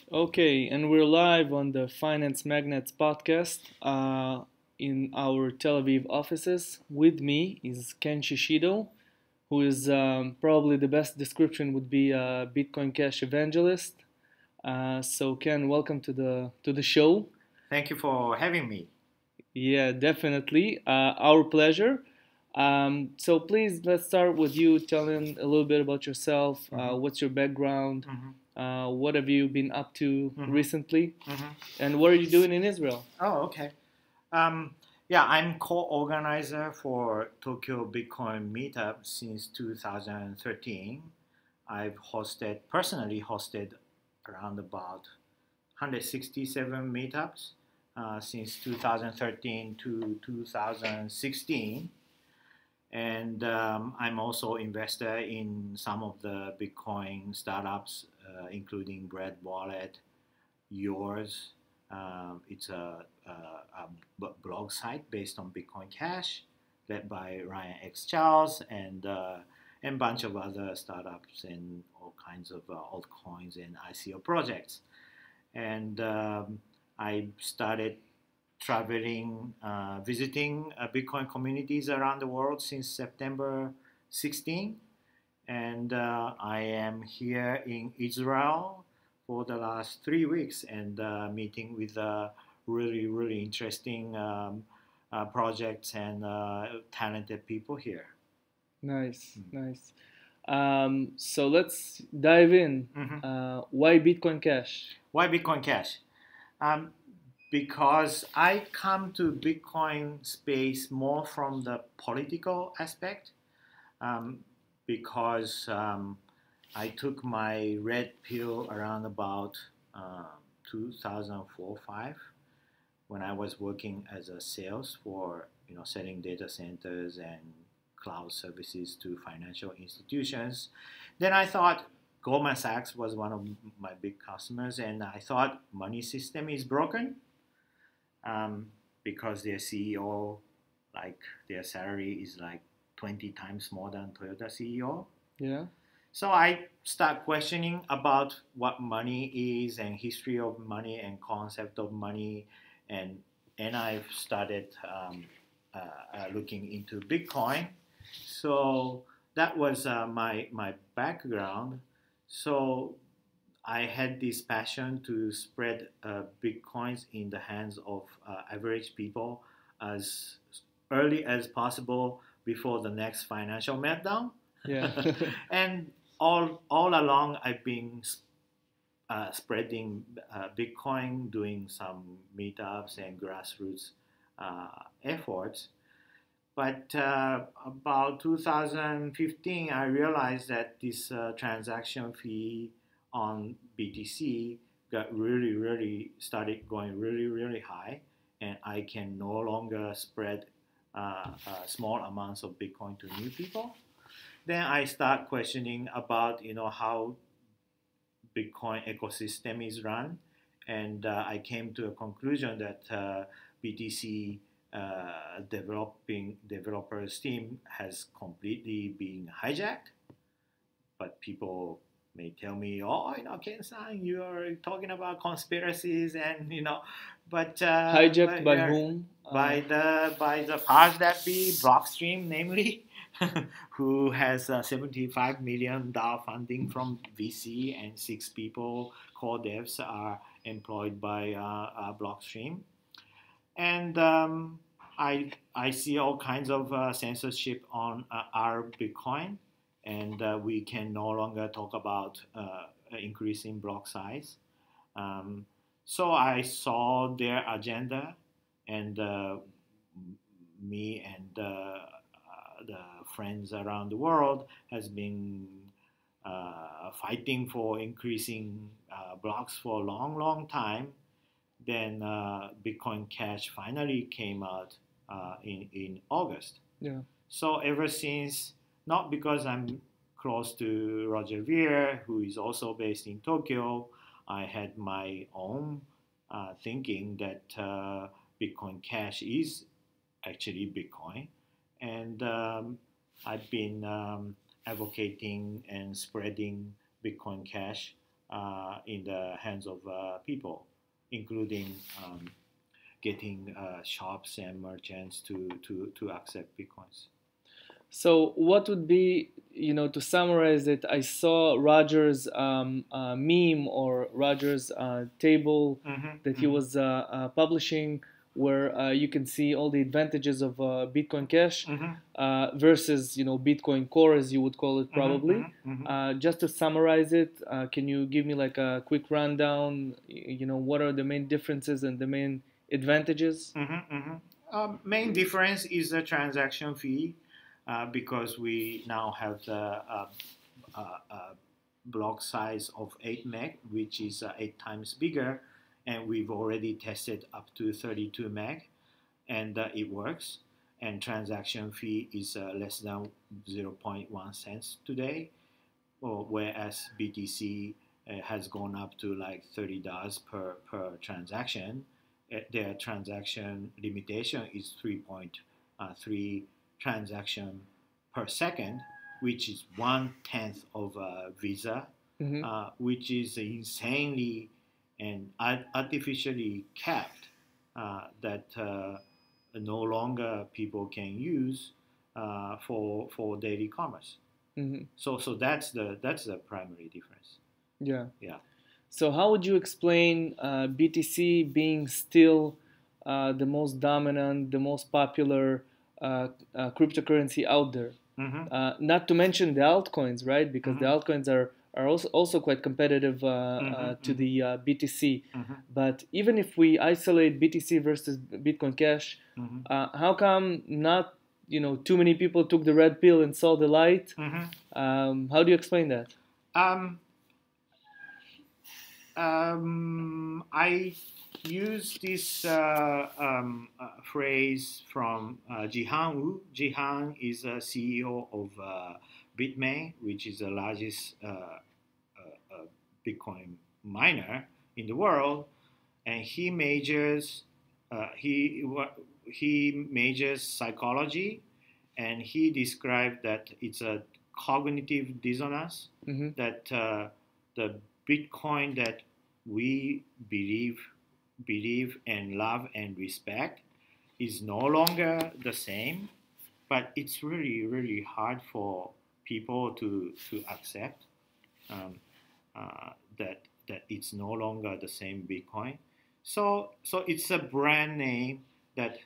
Okay, and we're live on the Finance Magnates podcast in our Tel Aviv offices. With me is Ken Shishido, who is probably the best description would be a Bitcoin Cash evangelist. So Ken, welcome to the show. Thank you for having me. Yeah, definitely, our pleasure. So please let's start with you telling a little bit about yourself. What's your background? Mhm. What have you been up to Mhm. recently? Mhm. And what are you doing in Israel? Oh, okay. Um, yeah, I'm co-organizer for Tokyo Bitcoin Meetup since 2013. I've personally hosted around about 167 meetups since 2013 to 2016. And I'm also investor in some of the Bitcoin startups, including Bread Wallet, Yours. It's a blog site based on Bitcoin Cash, led by Ryan X. Charles and a bunch of other startups and all kinds of altcoins and ICO projects. And I started traveling, visiting Bitcoin communities around the world since September 16. And I am here in Israel for the last 3 weeks and meeting with really interesting projects and talented people here. Nice, nice. So let's dive in. Mhm. Why Bitcoin Cash? Why Bitcoin Cash? Um, because I come to Bitcoin space more from the political aspect. Um, because I took my red pill around about 2004-5 when I was working as a sales for selling data centers and cloud services to financial institutions. Then I thought Goldman Sachs was one of my big customers, and I thought money system is broken um, because their CEO, like their salary is like 20 times more than Toyota CEO. Yeah. So I start questioning about what money is and history of money and concept of money, and I've started looking into Bitcoin. So that was my background. So I had this passion to spread Bitcoins in the hands of average people as early as possible before the next financial meltdown. Yeah. And all along, I've been spreading Bitcoin, doing some meetups and grassroots efforts. But about 2015, I realized that this transaction fee on BTC got really started going really high, and I can no longer spread small amounts of Bitcoin to new people. Then I start questioning about how Bitcoin ecosystem is run, and I came to a conclusion that BTC developing developers team has completely been hijacked. But people may tell me, "Oh, Ken-san, you are talking about conspiracies," and Hijacked but by yeah, whom? by the powers that be, Blockstream, namely, who has $75 million funding from VC, and 6 people, core devs, are employed by Blockstream. And I see all kinds of censorship on our Bitcoin, and we can no longer talk about increasing block size. Um, so I saw their agenda, and me and the friends around the world has been fighting for increasing blocks for a long time. Then Bitcoin Cash finally came out in August. Yeah. So ever since, not because I'm close to Roger Ver, who is also based in Tokyo, I had my own thinking that Bitcoin Cash is actually Bitcoin. And I've been advocating and spreading Bitcoin Cash in the hands of people, including getting shops and merchants to accept bitcoins. So what would be, to summarize it, I saw Roger's meme or Roger's table that he was publishing, where you can see all the advantages of Bitcoin Cash versus, Bitcoin Core, as you would call it probably. Just to summarize it, can you give me like a quick rundown? What are the main differences and the main advantages? Main difference is the transaction fee. Because we now have the block size of 8 meg, which is 8 times bigger, and we've already tested up to 32 meg, and it works. And transaction fee is less than 0.1 cents today, whereas BTC has gone up to like $30 per transaction. Their transaction limitation is 3.3 transaction per second, which is 1/10 of a Visa, which is insanely and artificially capped that no longer people can use for daily commerce. So that's the primary difference. Yeah. So how would you explain BTC being still the most dominant, the most popular cryptocurrency out there? Not to mention the altcoins, right? Because the altcoins are also quite competitive to the BTC. But even if we isolate BTC versus Bitcoin Cash, how come not too many people took the red pill and saw the light? How do you explain that? I use this phrase from Jihan Wu. Jihan is a CEO of Bitmain, which is the largest Bitcoin miner in the world, and he majors psychology, and he described that it's a cognitive dissonance, that the Bitcoin that we believe and love and respect is no longer the same, but it's really, really hard for people to accept that it's no longer the same Bitcoin. So it's a brand name that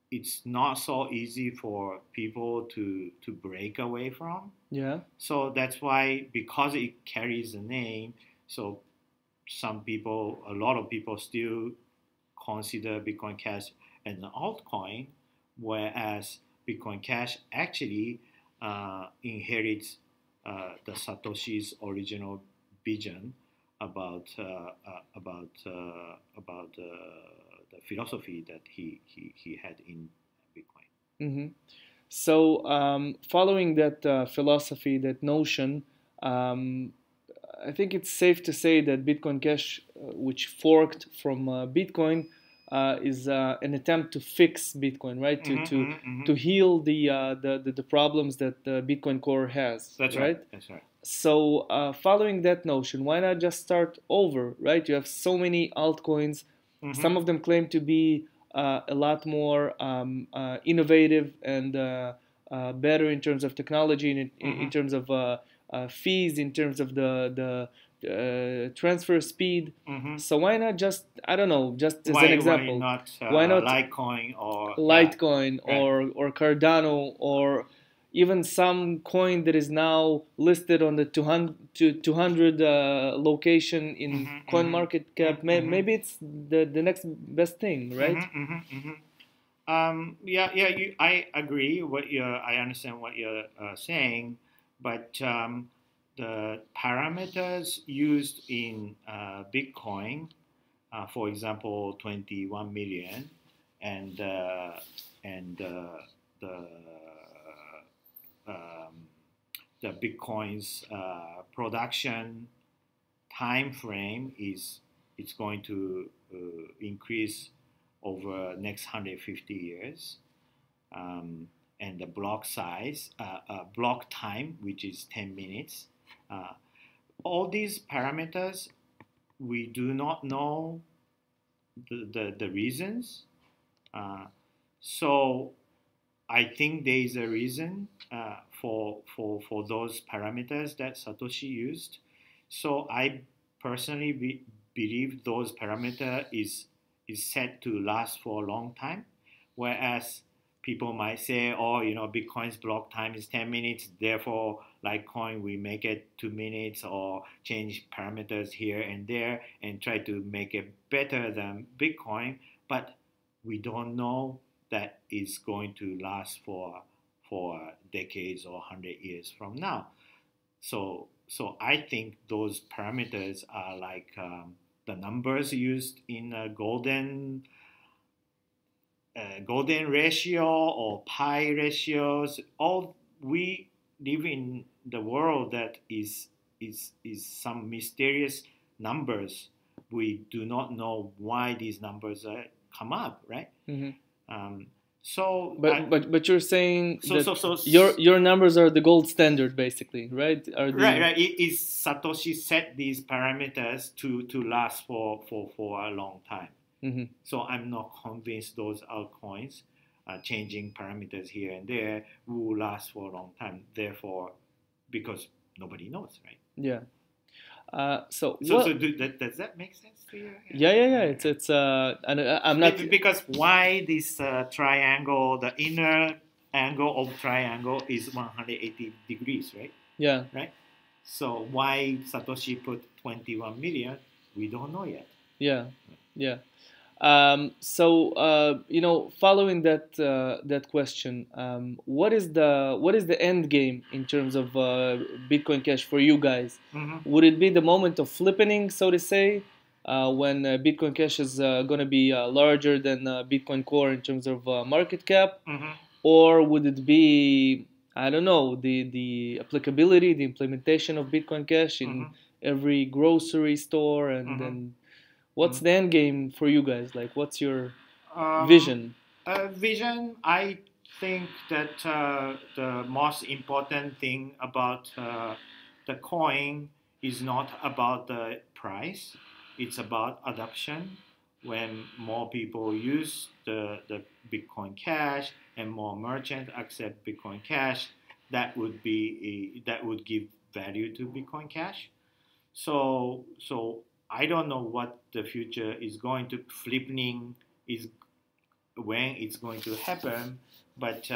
it's not so easy for people to break away from. Yeah. So that's why, because it carries a name, so a lot of people still consider Bitcoin Cash as an altcoin, whereas Bitcoin Cash actually inherits the Satoshi's original vision about the philosophy that he had in Bitcoin. So following that philosophy, that notion, I think it's safe to say that Bitcoin Cash, which forked from Bitcoin, is an attempt to fix Bitcoin, right? To heal the problems that Bitcoin Core has. That's right. That's right. So following that notion, why not just start over, right? You have so many altcoins. Some of them claim to be a lot more innovative and better in terms of technology, in terms of fees, in terms of the transfer speed. So why not just, I don't know, just as an example, why not Litecoin or Cardano, or even some coin that is now listed on the 200 location in CoinMarketCap? Maybe it's the next best thing, right? I agree. I understand what you're saying, but the parameters used in Bitcoin, for example, 21 million, and the Bitcoin's production time frame it's going to increase over next 150 years, and the block size, block time, which is 10 minutes, all these parameters, we do not know the reasons. So I think there is a reason for those parameters that Satoshi used. So I personally believe those parameter is set to last for a long time, whereas people might say, oh, Bitcoin's block time is 10 minutes, therefore Litecoin we make it 2 minutes, or change parameters here and there and try to make it better than Bitcoin, but we don't know that is going to last for decades or 100 years from now. So I think those parameters are like the numbers used in golden ratio or pi ratios. All we live in the world that is some mysterious numbers. We do not know why these numbers come up, right? Mm-hmm. But you're saying your numbers are the gold standard, basically, right? Right. Is Satoshi set these parameters to last for a long time. Mm-hmm. So I'm not convinced those altcoins changing parameters here and there will last for a long time. Therefore, because nobody knows, right? Yeah. Does that make sense to you? Yeah. It's and I'm not because why this triangle, the inner angle of triangle is 180 degrees, right? Yeah. Right. So why Satoshi put 21 million? We don't know yet. Yeah. Following that question, what is the end game in terms of Bitcoin Cash for you guys? Mm-hmm. Would it be the moment of flippening, so to say, when Bitcoin Cash is going to be larger than Bitcoin Core in terms of market cap, mm-hmm. or would it be, I don't know, the applicability, the implementation of Bitcoin Cash in mm-hmm. every grocery store, and mm-hmm. then what's the end game for you guys? Like, what's your vision? I think that the most important thing about the coin is not about the price. It's about adoption. When more people use the Bitcoin Cash and more merchants accept Bitcoin Cash, that would give value to Bitcoin Cash. So I don't know what the future is going to flipping is when it's going to happen, but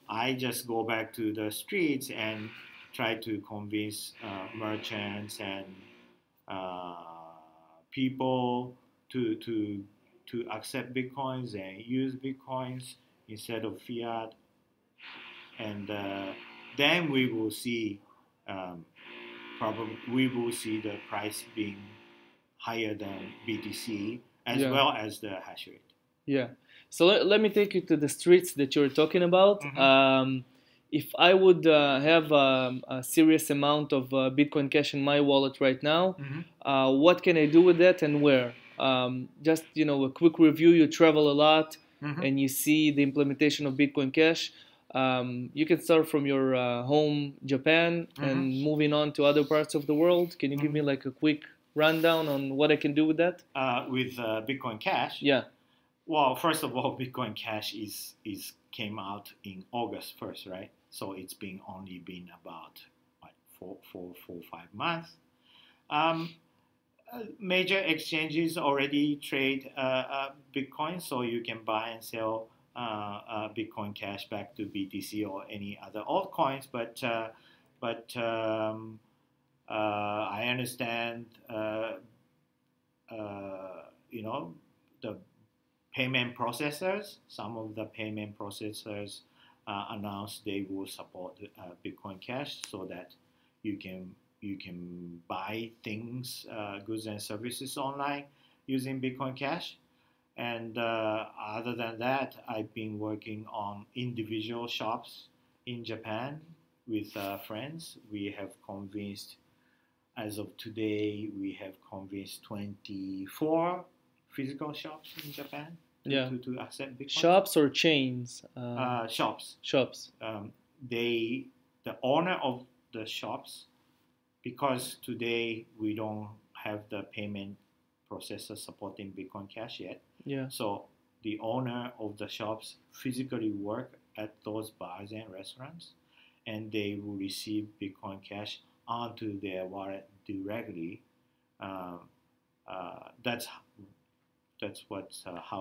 I just go back to the streets and try to convince merchants and people to accept bitcoins and use bitcoins instead of fiat, and then we will see probably the price being higher than BTC as well as the hash rate. Yeah. So let me take you to the streets that you're talking about. Mm-hmm. If I would have a serious amount of Bitcoin Cash in my wallet right now, mm-hmm. What can I do with that and where? Just a quick review. You travel a lot, mm-hmm. and you see the implementation of Bitcoin Cash. You can start from your home, Japan, mm-hmm. and moving on to other parts of the world. Can you give me like a quick rundown on what I can do with that? With Bitcoin Cash? Yeah. Well, first of all, Bitcoin Cash came out in August 1st, right? So it's only been about 5 months. Major exchanges already trade Bitcoin, so you can buy and sell Bitcoin Cash back to BTC or any other altcoins. But I understand, the payment processors. Some of the payment processors announced they will support Bitcoin Cash so that you can buy things, goods and services online using Bitcoin Cash. And other than that, I've been working on individual shops in Japan with friends. We have convinced, as of today, we have convinced 24 physical shops in Japan to accept Bitcoin. Shops or chains? Shops. Shops. The owner of the shops because today we don't have the payment processor supporting Bitcoin Cash yet. Yeah. So the owner of the shops physically work at those bars and restaurants, and they will receive Bitcoin Cash onto their wallet directly. Um, that's how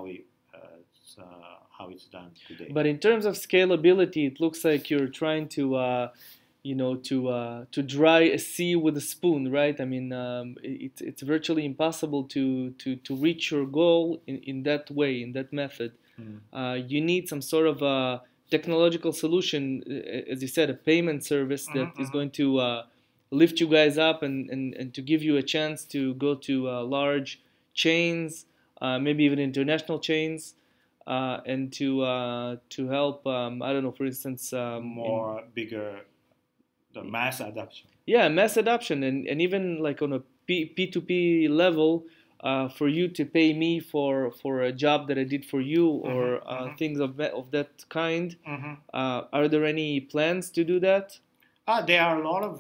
it's done today. But in terms of scalability, it looks like you're trying to to dry a sea with a spoon, right? I mean, it's virtually impossible to reach your goal in that way, in that method. You need some sort of a technological solution, as you said, a payment service that is going to lift you guys up and to give you a chance to go to large chains, maybe even international chains, and to help. I don't know, for instance, More bigger, the mass adoption. Yeah, mass adoption, and even like on a P2P level, for you to pay me for a job that I did for you, or things of that kind. Are there any plans to do that? There are a lot of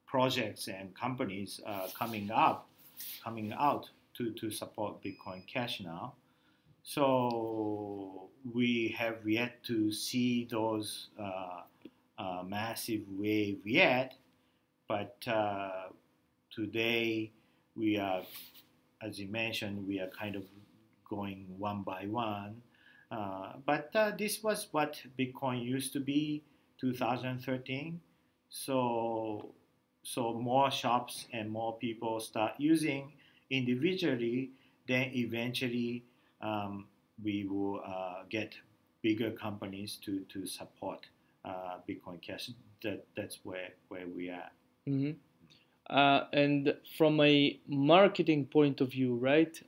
projects and companies coming out to support Bitcoin Cash now. So we have yet to see those massive wave yet, but today we are, as you mentioned, we are kind of going one by one. But this was what Bitcoin used to be 2013. So more shops and more people start using individually, then eventually we will get bigger companies to support Bitcoin Cash. That's where we are. Mm-hmm. And from a marketing point of view, right?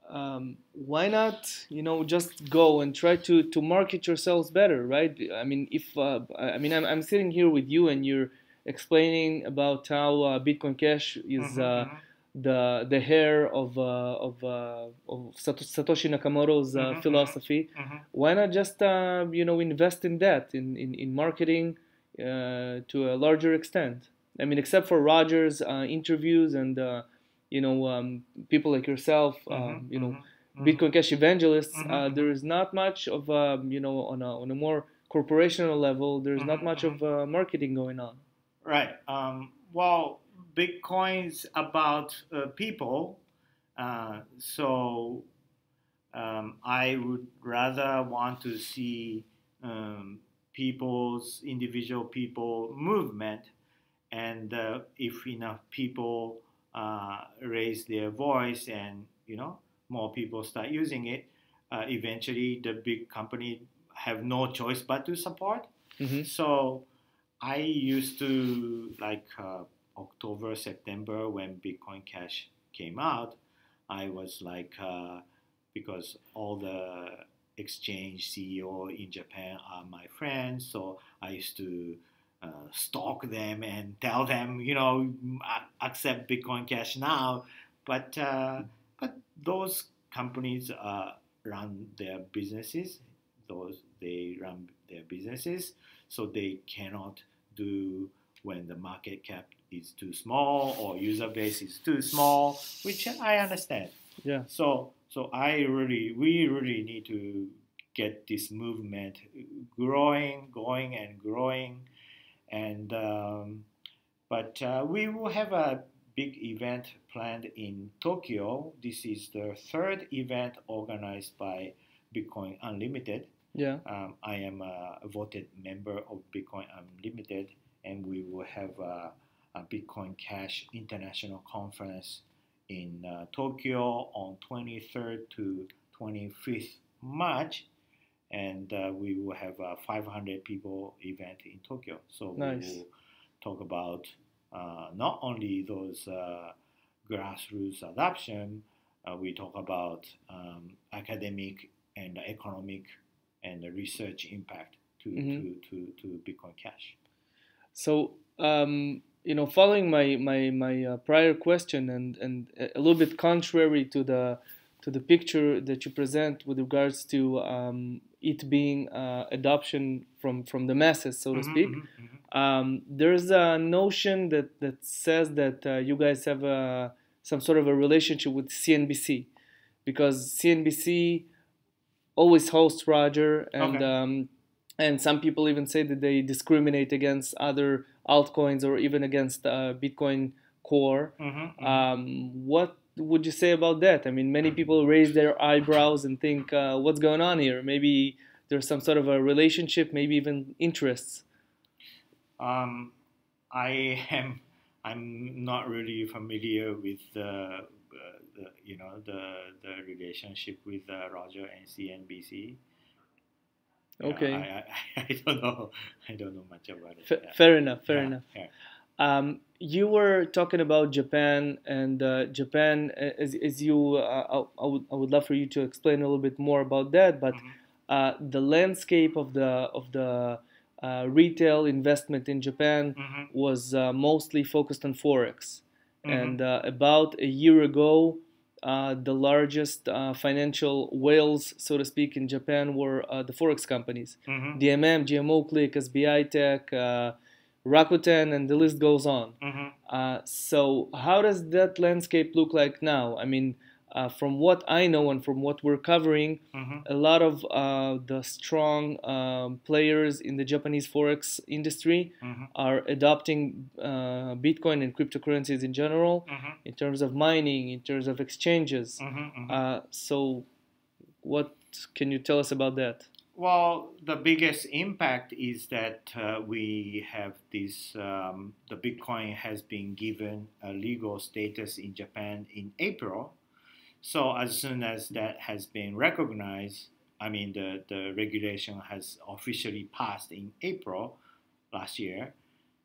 Why not, just go and try to market yourselves better, right? I mean, if I'm sitting here with you and you're explaining about how Bitcoin Cash is the hair of Satoshi Nakamoto's philosophy. Why not just invest in that in marketing to a larger extent? I mean, except for Rogers interviews and people like yourself, Bitcoin Cash evangelists, there is not much of on a more corporational level. There's not much of marketing going on. Right. Well, Bitcoin's about people, so I would rather want to see individual people movement, and if enough people raise their voice and more people start using it, eventually the big company have no choice but to support. So I used to like October, September when Bitcoin Cash came out. I was like because all the exchange CEO in Japan are my friends, so I used to stalk them and tell them, accept Bitcoin Cash now. But those companies run their businesses. They run their businesses, so they cannot do when the market cap is too small or user base is too small, which I understand. Yeah. So we really need to get this movement going and growing, and but we will have a big event planned in Tokyo. This is the third event organized by Bitcoin Unlimited. Yeah. I am a voted member of Bitcoin Unlimited, and we will have a Bitcoin Cash International Conference in Tokyo on 23rd to 25th March, and we will have a 500 people event in Tokyo. So nice. We will talk about not only those grassroots adoption, we talk about academic and economic and the research impact to Bitcoin Cash. So following my prior question and a little bit contrary to the picture that you present with regards to it being adoption from the masses, so to speak. There's a notion that says that you guys have some sort of a relationship with CNBC because CNBC always hosts Roger, Okay. and some people even say that they discriminate against other altcoins or even against Bitcoin Core. What would you say about that? I mean, many people raise their eyebrows and think, what's going on here? Maybe there's some sort of a relationship, maybe even interests. Um, I am I'm not really familiar with the relationship with Roger and CNBC. Yeah, Okay. I don't know. I don't know much about it. Fair enough. Fair Yeah, enough. yeah. You were talking about Japan, and Japan, as you, I would love for you to explain a little bit more about that. But Mm-hmm. the landscape of the retail investment in Japan Mm-hmm. was mostly focused on forex, Mm-hmm. and about a year ago, the largest financial whales, so to speak, in Japan were the forex companies, Mm-hmm. DMM, GMO Click, SBI Tech. Rakuten, and the list goes on. Mm-hmm. So, how does that landscape look like now? I mean, from what I know and from what we're covering, Mm-hmm. a lot of the strong players in the Japanese forex industry Mm-hmm. are adopting Bitcoin and cryptocurrencies in general, Mm-hmm. in terms of mining, in terms of exchanges. Mm-hmm. So, what can you tell us about that? Well, the biggest impact is that we have this. The Bitcoin has been given a legal status in Japan in April. So as soon as that has been recognized, I mean the regulation has officially passed in April last year.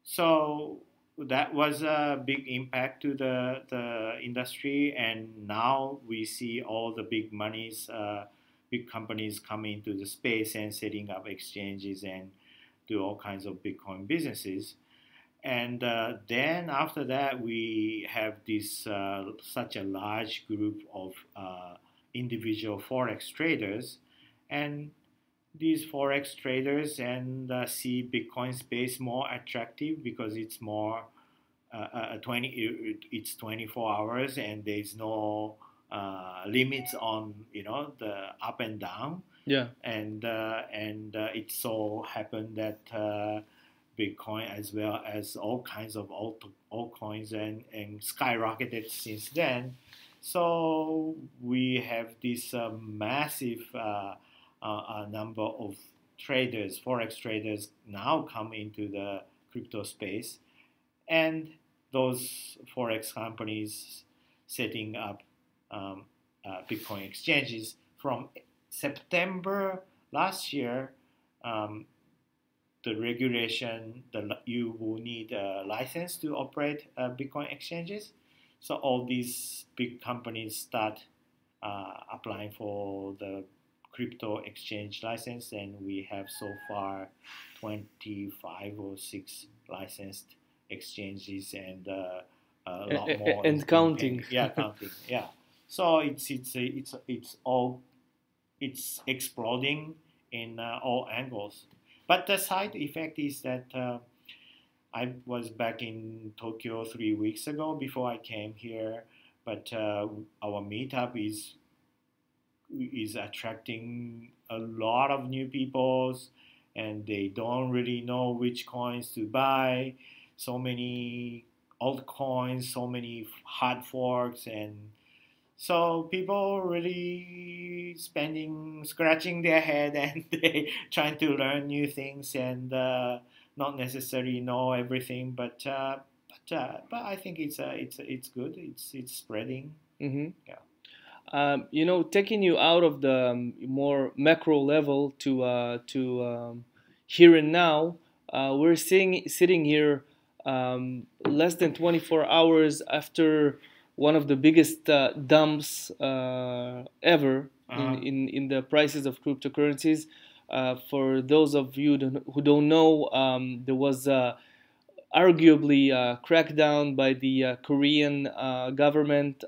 So that was a big impact to the industry, and now we see all the big monies, big companies coming into the space and setting up exchanges and do all kinds of Bitcoin businesses. And then after that, we have this such a large group of individual forex traders, and these forex traders and see Bitcoin space more attractive because it's more it's 24 hours and there's no limits on the up and down, Yeah. and it so happened that Bitcoin as well as all kinds of altcoins and skyrocketed since then. So we have this massive number of traders, forex traders, now come into the crypto space, and those forex companies setting up Bitcoin exchanges from September last year. Um, the regulation, you will need a license to operate Bitcoin exchanges. So all these big companies start applying for the crypto exchange license, and we have so far 25 or 6 licensed exchanges, and a lot more is And being counting. pending. Yeah, counting. Yeah. So it's all it's exploding in all angles. But the side effect is that I was back in Tokyo 3 weeks ago before I came here, but our meetup is attracting a lot of new people, and they don't really know which coins to buy. So many altcoins, so many hard forks, and so people really scratching their head, and they trying to learn new things, and not necessarily know everything, but I think it's good. It's spreading. Hmm. Yeah. Taking you out of the more macro level to here and now, we're sitting here less than 24 hours after one of the biggest dumps ever Uh-huh. in the prices of cryptocurrencies. For those of you who don't know, there was arguably crackdown by the Korean government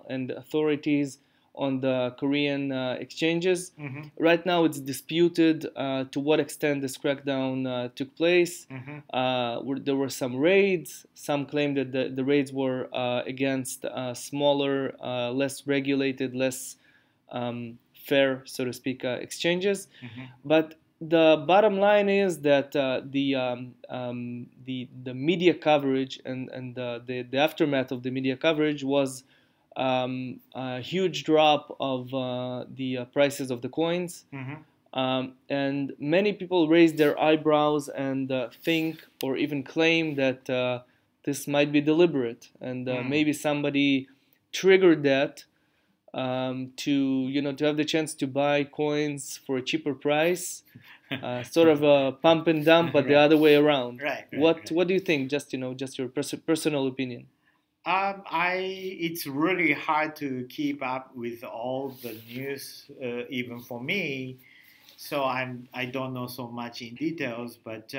and authorities on the Korean exchanges. Mm-hmm. Right now, it's disputed to what extent this crackdown took place. Mm-hmm. There were some raids. Some claim that the raids were against smaller, less regulated, less fair, so to speak, exchanges. Mm-hmm. But the bottom line is that the media coverage and the aftermath of the media coverage was a huge drop of the prices of the coins. Mm-hmm. And many people raise their eyebrows and think or even claim that this might be deliberate, and maybe somebody triggered that to have the chance to buy coins for a cheaper price, sort of a pump and dump, but the other way around. Right. What do you think? Just your personal opinion. It's really hard to keep up with all the news, even for me. So I don't know so much in details, but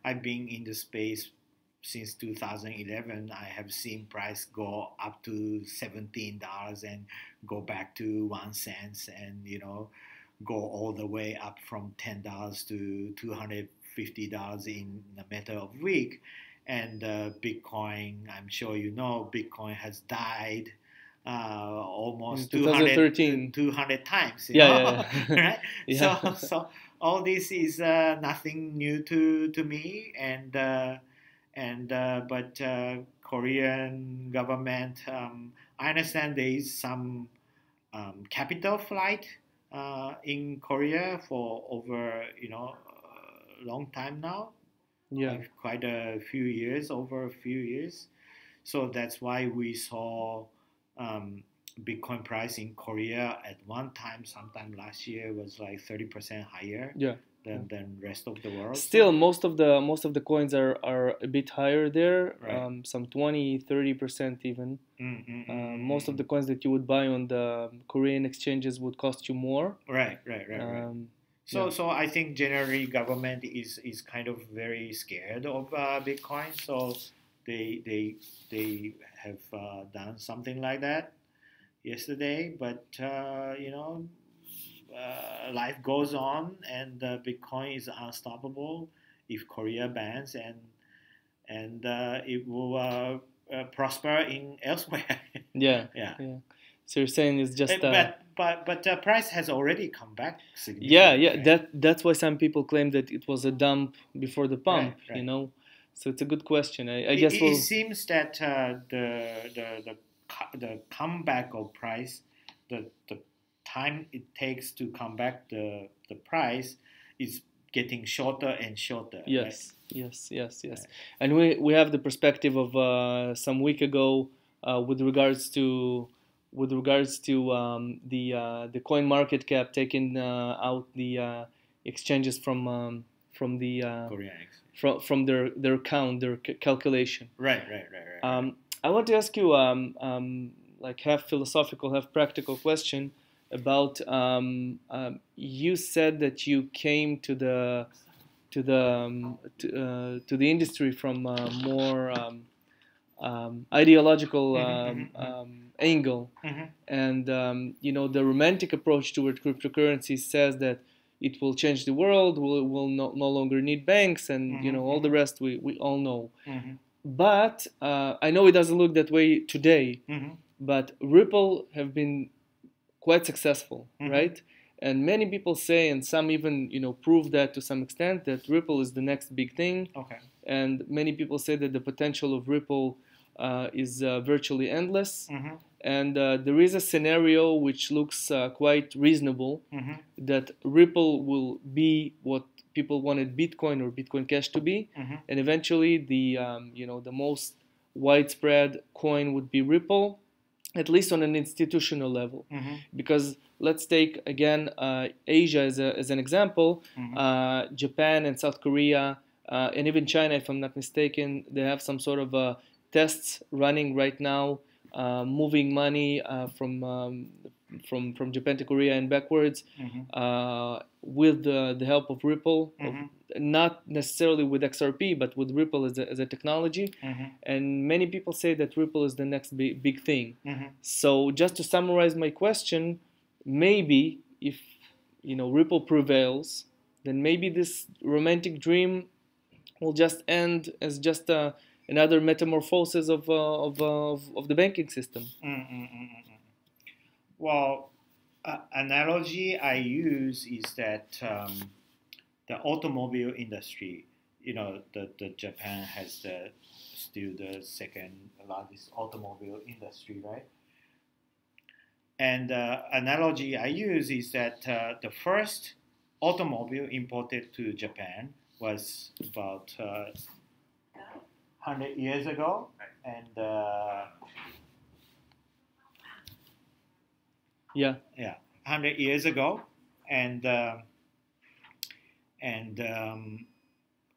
I've been in the space since 2011. I have seen price go up to $17 and go back to 1 cent, and go all the way up from $10 to $250 in a matter of week. And Bitcoin, I'm sure Bitcoin has died almost In 2013. 200 times. Yeah. Right? Yeah. So all this is nothing new to me, but Korean government, I understand there is some capital flight in Korea for over a long time now. Yeah. Like quite over a few years. So that's why we saw Bitcoin price in Korea at one time, sometime last year, was like 30% higher Yeah. than rest of the world. Still, most of the coins are a bit higher there, Right. some 20-30% even. Most of the coins that you would buy on the Korean exchanges would cost you more. Right. Yeah. So I think generally government is kind of very scared of Bitcoin, so they have done something like that yesterday. But life goes on, and Bitcoin is unstoppable if Korea bans, and it will prosper in elsewhere. Yeah. Yeah. So you're saying it's just But the price has already come back significantly. yeah. Right? That's why some people claim that it was a dump before the pump. Right. So it's a good question. I guess It seems that the comeback of price, the time it takes to come back the price is getting shorter and shorter. Yes, right? yes. Right. And we have the perspective of some week ago with regards to the coin market cap taking out the exchanges from the Korean from their count, their calculation. Right. I want to ask you like half philosophical, half practical question about you said that you came to the industry from a more ideological angle, and the romantic approach toward cryptocurrency says that it will change the world, will no longer need banks, and all the rest we all know. But I know it doesn't look that way today. But Ripple have been quite successful, right? And many people say, and some even prove that to some extent, that Ripple is the next big thing. Okay. And many people say that the potential of Ripple is virtually endless. And there is a scenario which looks quite reasonable, that Ripple will be what people wanted Bitcoin or Bitcoin Cash to be, and eventually the the most widespread coin would be Ripple, at least on an institutional level. Because let's take again Asia as an example. Japan and South Korea and even China, if I'm not mistaken, they have some sort of tests running right now, moving money from from Japan to Korea and backwards, with the help of Ripple, not necessarily with XRP, but with Ripple as a technology. And many people say that Ripple is the next big thing. So just to summarize my question, maybe if Ripple prevails, then maybe this romantic dream will just end as just another metamorphosis of the banking system. Well, analogy I use is that the automobile industry, the Japan has still the second largest automobile industry, right? And the analogy I use is that the first automobile imported to Japan was about 100 years ago, and 100 years ago, and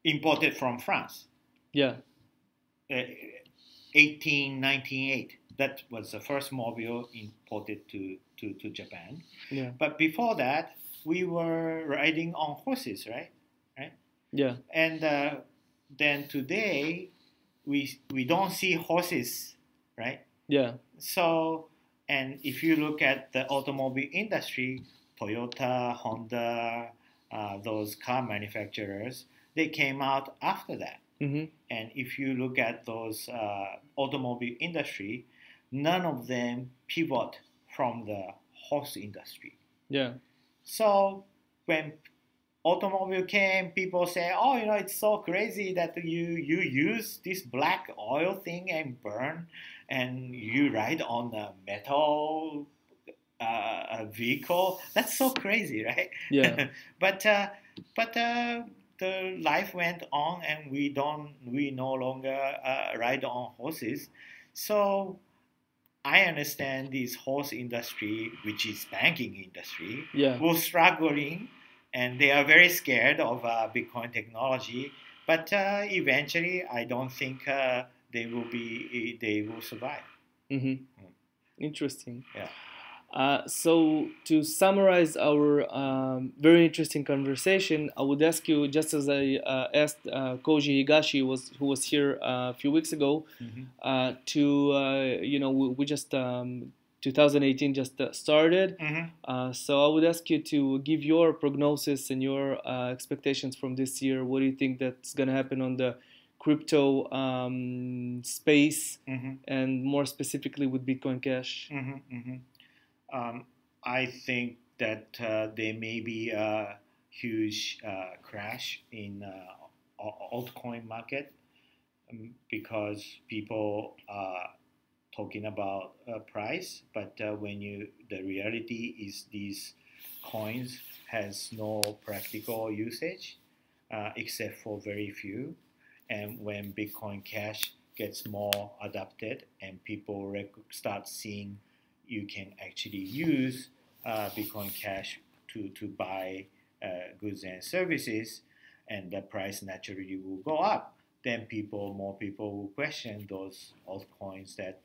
imported from France. 1898. That was the first mobile imported to Japan. But before that, we were riding on horses, right? And then today, we don't see horses, right? So, and if you look at the automobile industry, Toyota, Honda, those car manufacturers, they came out after that. And if you look at those automobile industry, none of them pivot from the horse industry. So when automobile came, people say, oh, it's so crazy that you use this black oil thing and burn, and you ride on a metal vehicle. That's so crazy, right? But the life went on, and we no longer ride on horses. So I understand this horse industry, which is banking industry, was struggling, and they are very scared of Bitcoin technology. But eventually, I don't think they will survive. Interesting. So to summarize our very interesting conversation, I would ask you, just as I asked Koji Higashi, who was here a few weeks ago, we just 2018 just started. So I would ask you to give your prognosis and your expectations from this year. What do you think that's going to happen on the crypto space, and more specifically with Bitcoin Cash? I think that there may be a huge crash in altcoin market, because people are talking about price, but the reality is these coins has no practical usage except for very few. And when Bitcoin Cash gets more adopted and people start seeing you can actually use Bitcoin Cash to buy goods and services, and the price naturally will go up, then more people will question those altcoins that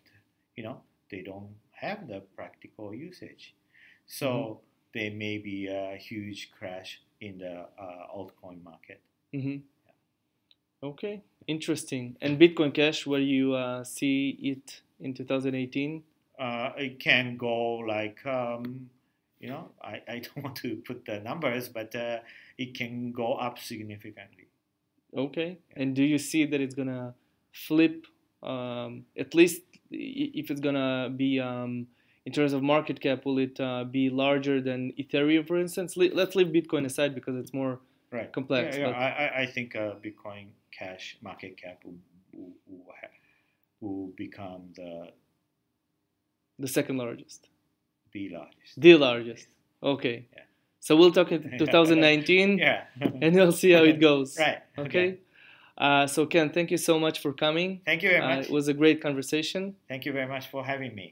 they don't have the practical usage. So there may be a huge crash in the altcoin market. Okay, interesting. And Bitcoin Cash, where you see it in 2018? It can go like, I don't want to put the numbers, but it can go up significantly. Okay. And do you see that it's going to flip, at least if it's going to be, in terms of market cap, will it be larger than Ethereum, for instance? Let's leave Bitcoin aside because it's more complex. I think Bitcoin Cash market cap will become the second largest. The largest. The largest. Okay. So we'll talk in 2019 and we'll see how it goes. Okay. So Ken, thank you so much for coming. Thank you very much. It was a great conversation. Thank you very much for having me.